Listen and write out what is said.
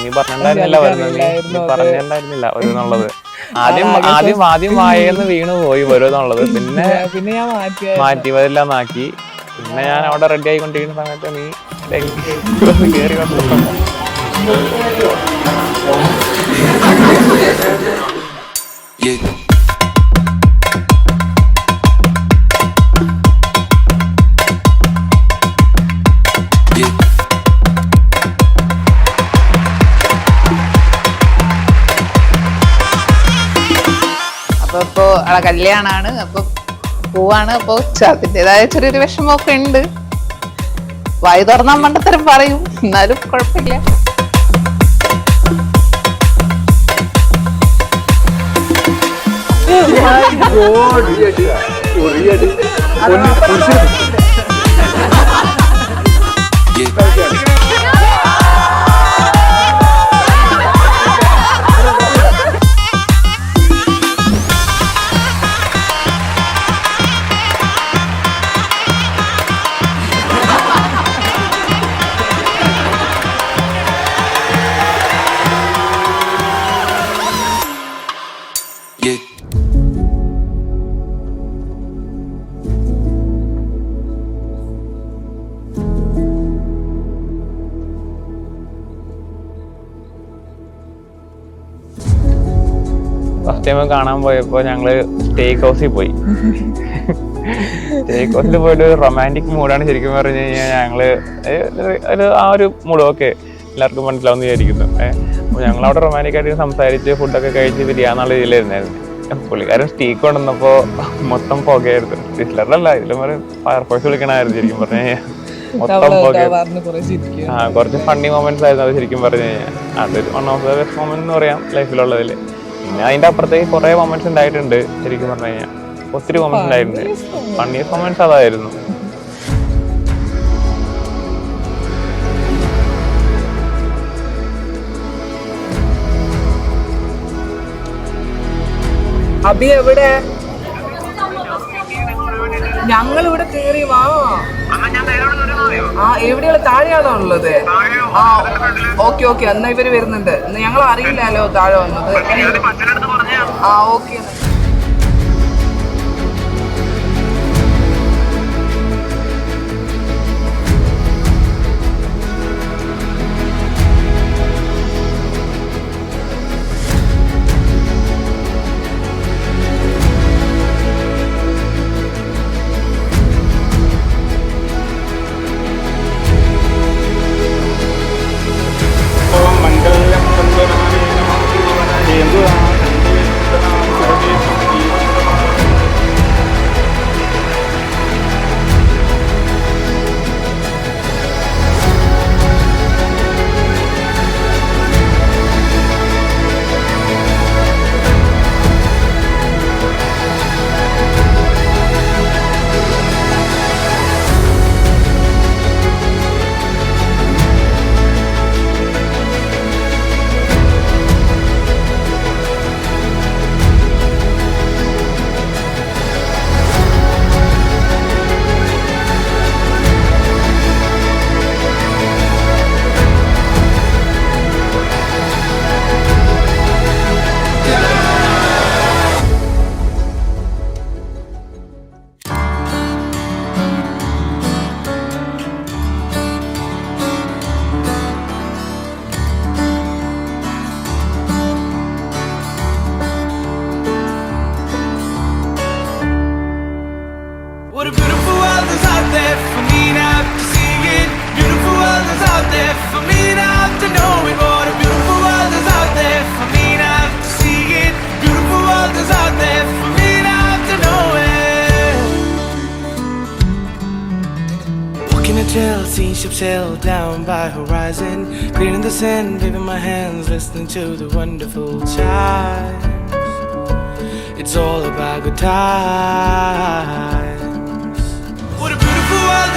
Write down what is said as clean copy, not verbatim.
നീ പറഞ്ഞിട്ടുണ്ടായിരുന്നില്ല നീ പറഞ്ഞിട്ടുണ്ടായിരുന്നില്ല വരുന്നുള്ളത്. ആദ്യം വായെന്ന് വീണ് പോയി വരുന്നുള്ളത്. പിന്നെ ഞാൻ മാറ്റി വരെല്ലാം ആക്കി. പിന്നെ ഞാൻ അവിടെ റെഡി ആയിക്കൊണ്ടിരിക്കുന്ന സമയത്ത് നീ കേറി വന്നു. ഇപ്പോ കല്യാണാണ്, അപ്പൊ പോവാണ്. അപ്പൊ അതിൻ്റെതായ ചെറിയൊരു വിഷമമൊക്കെ ഉണ്ട്. വായു തുറന്നാൻ മണ്ടത്തരം പറയും, എന്നാലും കുഴപ്പമില്ല. ഫസ്റ്റ് ടൈം കാണാൻ പോയപ്പോ ഞങ്ങള് സ്റ്റേക്ക് ഹൗസിൽ പോയി. സ്റ്റേക്ക് ഹൗസിൽ പോയിട്ട് ഒരു റൊമാൻറ്റിക് മൂഡാണ് ശരിക്കും പറഞ്ഞു കഴിഞ്ഞാൽ. ഞങ്ങള് ആ ഒരു മൂഡ് ഓക്കെ എല്ലാവർക്കും മനസ്സിലാവുന്ന വിചാരിക്കുന്നു. അപ്പൊ ഞങ്ങളവിടെ റൊമാൻറ്റിക് ആയിട്ട് സംസാരിച്ച് ഫുഡൊക്കെ കഴിച്ച് പിരിയാന്നുള്ള ഇതിലായിരുന്നായിരുന്നു. പുള്ളിക്കാരൻ സ്റ്റേക്ക് കൊണ്ടുവന്നപ്പോ മൊത്തം പുകയായിരുന്നു. ഹിറ്റ്ലറിലല്ല, ഇതിലും ഒരു ഫയർഫോഴ്സ് വിളിക്കണമായിരുന്നു ശരിക്കും പറഞ്ഞു കഴിഞ്ഞാൽ. മൊത്തം പുക. കുറച്ച് ഫണ്ണി മൊമെന്റ്സ് ആയിരുന്നു അത് ശരിക്കും പറഞ്ഞു കഴിഞ്ഞാൽ. അതൊരു one of the best moment എന്ന് പറയാം ലൈഫിലുള്ളതില്. പിന്നെ അതിന്റെ അപ്പുറത്തേക്ക് കുറെ മൊമെന്റ്സ് ഉണ്ടായിട്ടുണ്ട് ശരിക്കും പറഞ്ഞു കഴിഞ്ഞാൽ. ഒത്തിരി മൊമെന്റ്സ് ഉണ്ടായിട്ടുണ്ട്. ഫണ്ണിയസ്റ്റ് മൊമെന്റ്സ് അതായിരുന്നു. അബി എവിടെ? ഞങ്ങളിവിടെ കേറി വാ. ആ എവിടെയുള്ള താഴെയാണോ ഉള്ളത്? ആ ഓക്കെ എന്നാ ഇവര് വരുന്നുണ്ട്. ഞങ്ങൾ അറിയില്ലല്ലോ താഴെ വന്നത്. ആ okay. Sea ship sailed down by horizon, clearing the sand, waving my hands, listening to the wonderful chimes. It's all about good times. What a beautiful world.